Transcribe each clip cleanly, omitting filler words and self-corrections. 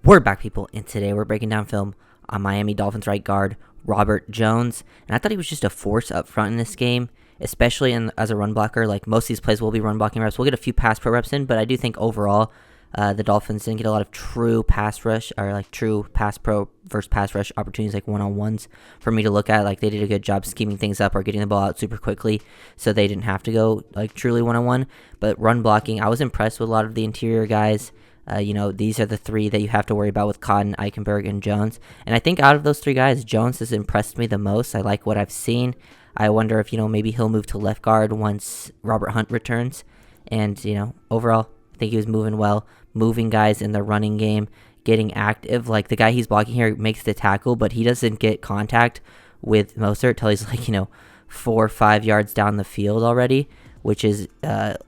We're back, people, and today we're breaking down film on Miami Dolphins right guard Robert Jones. And I thought he was just a force up front in this game, especially as a run blocker. Like, most of these plays will be run blocking reps. We'll get a few pass pro reps in, but I do think overall the Dolphins didn't get a lot of true pass rush or like true pass pro versus pass rush opportunities, like one-on-ones for me to look at. Like, they did a good job scheming things up or getting the ball out super quickly, so they didn't have to go like truly one-on-one. But run blocking, I was impressed with a lot of the interior guys. These are the three that you have to worry about with Cotton, Eichenberg, and Jones. And I think out of those three guys, Jones has impressed me the most. I like what I've seen. I wonder if, maybe he'll move to left guard once Robert Hunt returns. And, overall, I think he was moving well, moving guys in the running game, getting active. Like, the guy he's blocking here makes the tackle, but he doesn't get contact with Mostert till he's 4 or 5 yards down the field already, which is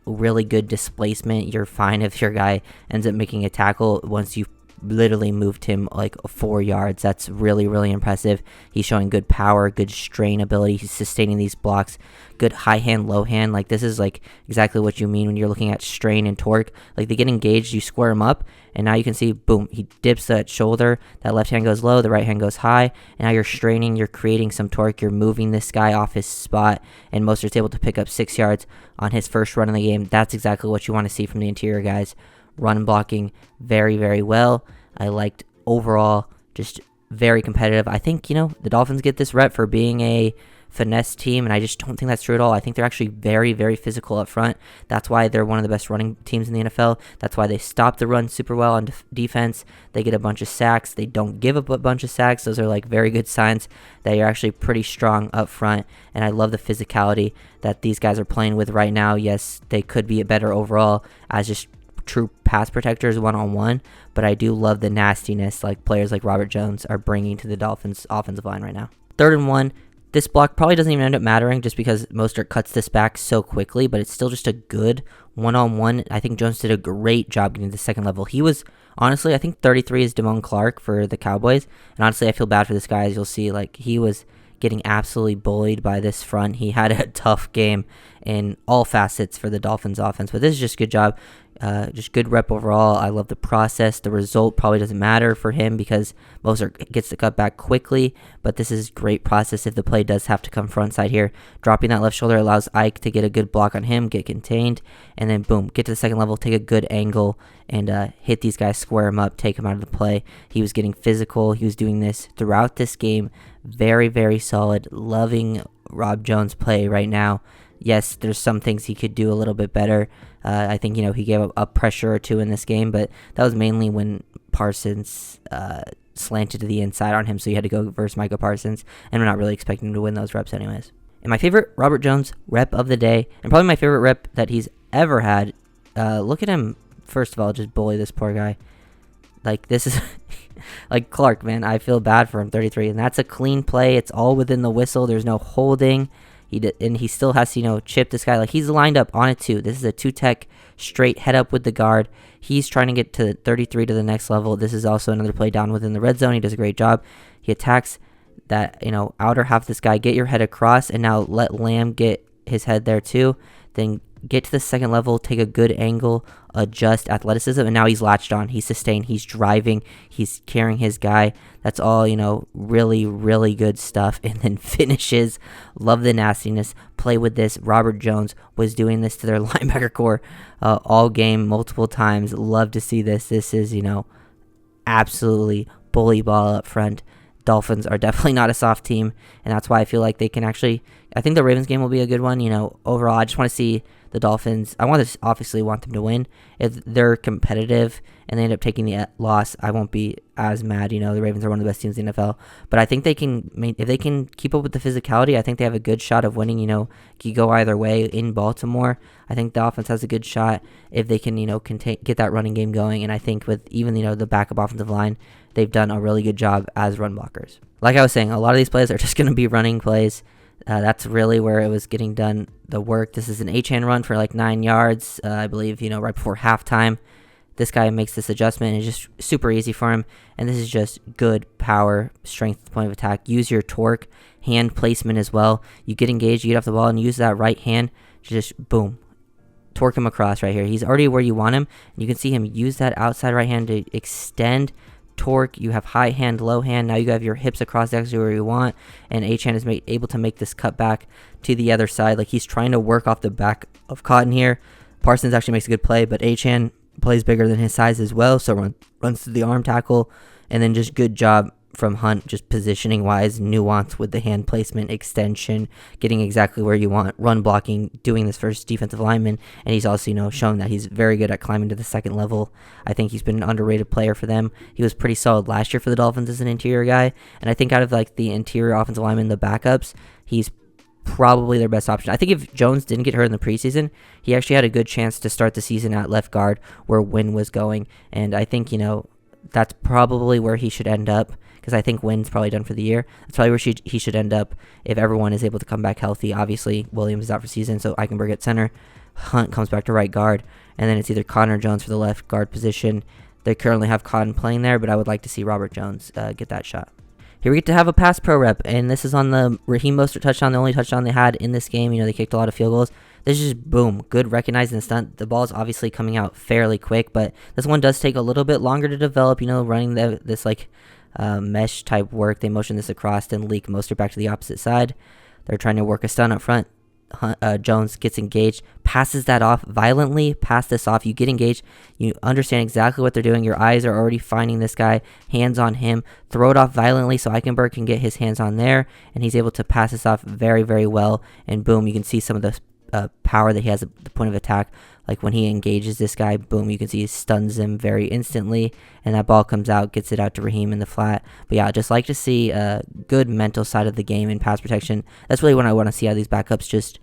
really good displacement. You're fine if your guy ends up making a tackle once you've literally moved him like 4 yards. That's really, really impressive. He's showing good power, good strain ability. He's sustaining these blocks, good high hand, low hand. Like, this is like exactly what you mean when you're looking at strain and torque. Like, they get engaged, you square him up, and now you can see, boom, he dips that shoulder. That left hand goes low, the right hand goes high, and now you're straining, you're creating some torque, you're moving this guy off his spot, and Mostert's able to pick up 6 yards on his first run in the game. That's exactly what you want to see from the interior guys. Run blocking very, very well. I liked overall, just very competitive. I think, the Dolphins get this rep for being a finesse team, and I just don't think that's true at all. I think they're actually very, very physical up front. That's why they're one of the best running teams in the NFL. That's why they stop the run super well on defense. They get a bunch of sacks. They don't give up a bunch of sacks. Those are like very good signs that you're actually pretty strong up front, and I love the physicality that these guys are playing with right now. Yes, they could be better overall as just true pass protectors one-on-one, but I do love the nastiness like players like Robert Jones are bringing to the Dolphins offensive line right now. 3rd and 1. This block probably doesn't even end up mattering just because Mostert cuts this back so quickly, but it's still just a good one-on-one. I think Jones did a great job getting to the second level. He was, honestly, I think 33 is Damone Clark for the Cowboys, and honestly, I feel bad for this guy. As you'll see, like, he was getting absolutely bullied by this front. He had a tough game in all facets for the Dolphins offense, but this is just a good job. Just good rep overall. I love the process. The result probably doesn't matter for him because Mostert gets the cut back quickly, but this is great process if the play does have to come front side here. Dropping that left shoulder allows Ike to get a good block on him, get contained, and then boom, get to the second level, take a good angle, and hit these guys, square him up, take him out of the play. He was getting physical. He was doing this throughout this game. Very, very solid. Loving Rob Jones' play right now. Yes, there's some things he could do a little bit better. I think, he gave up a pressure or two in this game, but that was mainly when Parsons slanted to the inside on him, so you had to go versus Micah Parsons, and we're not really expecting him to win those reps anyways. And my favorite Robert Jones rep of the day, and probably my favorite rep that he's ever had, look at him, first of all, just bully this poor guy. Like, this is, like, Clark, man, I feel bad for him, 33, and that's a clean play. It's all within the whistle. There's no holding. And he still has to, chip this guy. Like, he's lined up on it, too. This is a two-tech straight head up with the guard. He's trying to get to 33 to the next level. This is also another play down within the red zone. He does a great job. He attacks that, outer half of this guy. Get your head across, and now let Lamb get his head there, too. Then get to the second level, take a good angle, adjust athleticism, and now he's latched on. He's sustained. He's driving. He's carrying his guy. That's all, really, really good stuff. And then finishes. Love the nastiness. Play with this. Robert Jones was doing this to their linebacker core all game, multiple times. Love to see this. This is, absolutely bully ball up front. Dolphins are definitely not a soft team, and that's why I feel like they can actually, I think the Ravens game will be a good one. Overall, I just want to see the Dolphins. I obviously want them to win. If they're competitive and they end up taking the loss, I won't be as mad. The Ravens are one of the best teams in the NFL, but I think if they can keep up with the physicality, I think they have a good shot of winning. You go either way in Baltimore. I think the offense has a good shot if they can, get that running game going. And I think with even, the backup offensive line, they've done a really good job as run blockers. Like I was saying, a lot of these plays are just going to be running plays. That's really where it was getting done the work. This is an H-hand run for like 9 yards, I believe, right before halftime. This guy makes this adjustment, and it's just super easy for him. And this is just good power, strength at the point of attack. Use your torque, hand placement as well. You get engaged, you get off the ball, and use that right hand to just, boom, torque him across right here. He's already where you want him, and you can see him use that outside right hand to extend, torque, you have high hand, low hand. Now you have your hips across exactly where you want, and Achane is able to make this cut back to the other side. Like, he's trying to work off the back of Cotton here. Parsons actually makes a good play, but Achane plays bigger than his size as well, so runs to the arm tackle, and then just good job from Hunt, just positioning wise, nuance with the hand placement, extension, getting exactly where you want, run blocking, doing this for his defensive lineman, and he's also, shown that he's very good at climbing to the second level. I think he's been an underrated player for them. He was pretty solid last year for the Dolphins as an interior guy, and I think out of like the interior offensive linemen, the backups, he's probably their best option. I think if Jones didn't get hurt in the preseason, he actually had a good chance to start the season at left guard where Wynn was going, and I think, that's probably where he should end up, because I think Wynn's probably done for the year. That's probably where he should end up if everyone is able to come back healthy. Obviously, Williams is out for season, so Eichenberg at center. Hunt comes back to right guard, and then it's either Cotton or Jones for the left guard position. They currently have Cotton playing there, but I would like to see Robert Jones get that shot. Here we get to have a pass pro rep, and this is on the Raheem Mostert touchdown, the only touchdown they had in this game. They kicked a lot of field goals. This is just, boom, good recognizing the stunt. The ball is obviously coming out fairly quick, but this one does take a little bit longer to develop, running this mesh type work. They motion this across and leak Mostert back to the opposite side. They're trying to work a stunt up front. Jones gets engaged, passes that off violently, pass this off, you get engaged, you understand exactly what they're doing, your eyes are already finding this guy, hands on him, throw it off violently so Eichenberg can get his hands on there, and he's able to pass this off very, very well, and boom, you can see some of the power that he has at the point of attack. Like when he engages this guy, boom, you can see he stuns him very instantly, and that ball comes out, gets it out to Raheem in the flat. But yeah, just like to see a good mental side of the game in pass protection. That's really what I want to see out of these backups. Just,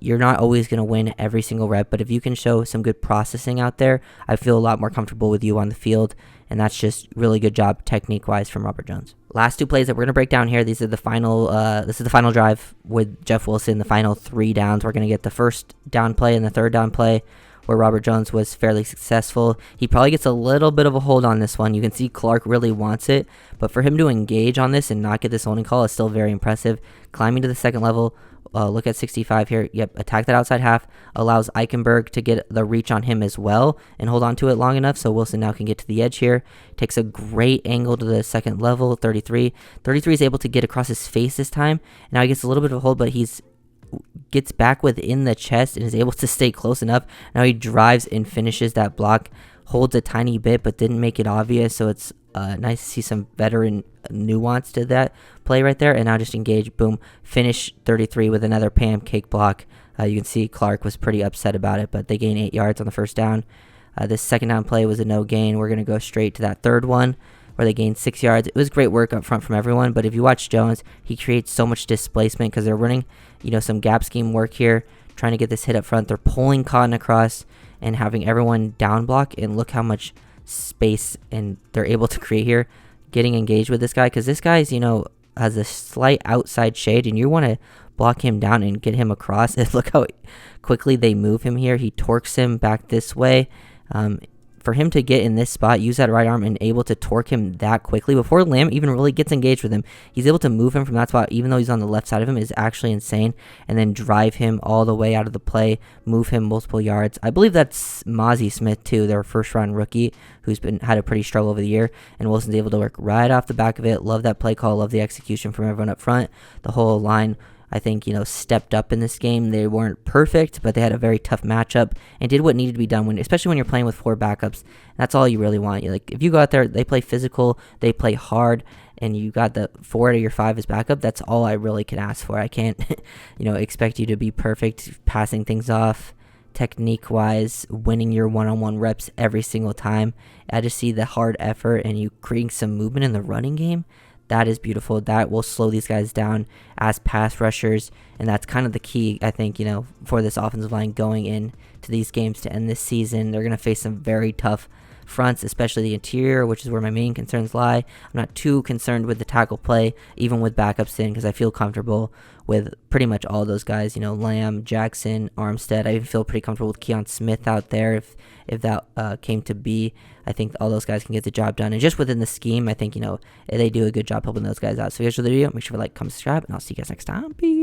you're not always going to win every single rep, but if you can show some good processing out there, I feel a lot more comfortable with you on the field, and that's just really good job technique-wise from Robert Jones. Last two plays that we're going to break down here. These are the final. This is the final drive with Jeff Wilson. The final 3 downs. We're going to get the first down play and the third down play, where Robert Jones was fairly successful. He probably gets a little bit of a hold on this one. You can see Clark really wants it, but for him to engage on this and not get this holding call is still very impressive. Climbing to the second level. Look at 65 here. Yep, attack that outside half. Allows Eichenberg to get the reach on him as well and hold on to it long enough so Wilson now can get to the edge here. Takes a great angle to the second level, 33. 33 is able to get across his face this time. Now he gets a little bit of a hold, but gets back within the chest and is able to stay close enough. Now he drives and finishes that block. Holds a tiny bit, but didn't make it obvious, so it's nice to see some veteran nuance to that play right there. And now just engage, boom, finish 33 with another pancake block. You can see Clark was pretty upset about it, but they gain 8 yards on the first down. This second down play was a no gain. We're going to go straight to that third one where they gained 6 yards. It was great work up front from everyone, but if you watch Jones, he creates so much displacement because they're running, some gap scheme work here, trying to get this hit up front. They're pulling Cotton across and having everyone down block, and look how much space and they're able to create here, getting engaged with this guy, because this guy's, has a slight outside shade, and you want to block him down and get him across. And look how quickly they move him here. He torques him back this way. For him to get in this spot, use that right arm, and able to torque him that quickly before Lamb even really gets engaged with him, he's able to move him from that spot, even though he's on the left side of him, is actually insane, and then drive him all the way out of the play, move him multiple yards. I believe that's Mozzie Smith too, their first round rookie, who's had a pretty struggle over the year, and Wilson's able to work right off the back of it. Love that play call, love the execution from everyone up front. The whole line, I think, stepped up in this game. They weren't perfect, but they had a very tough matchup and did what needed to be done, especially when you're playing with 4 backups. That's all you really want. If you go out there, they play physical, they play hard, and you got the 4 out of your 5 as backup. That's all I really can ask for. I can't, expect you to be perfect, passing things off, technique-wise, winning your one-on-one reps every single time. I just see the hard effort and you creating some movement in the running game. That is beautiful. That will slow these guys down as pass rushers, and that's kind of the key, I think, for this offensive line going into these games to end this season. They're going to face some very tough fronts, especially the interior, which is where my main concerns lie. I'm not too concerned with the tackle play, even with backups in, because I feel comfortable with pretty much all those guys, Lamb, Jackson, Armstead. I even feel pretty comfortable with Keon Smith out there if that came to be. I think all those guys can get the job done. And just within the scheme, I think, they do a good job helping those guys out. So if you guys enjoyed the video, make sure to like, comment, subscribe, and I'll see you guys next time. Peace.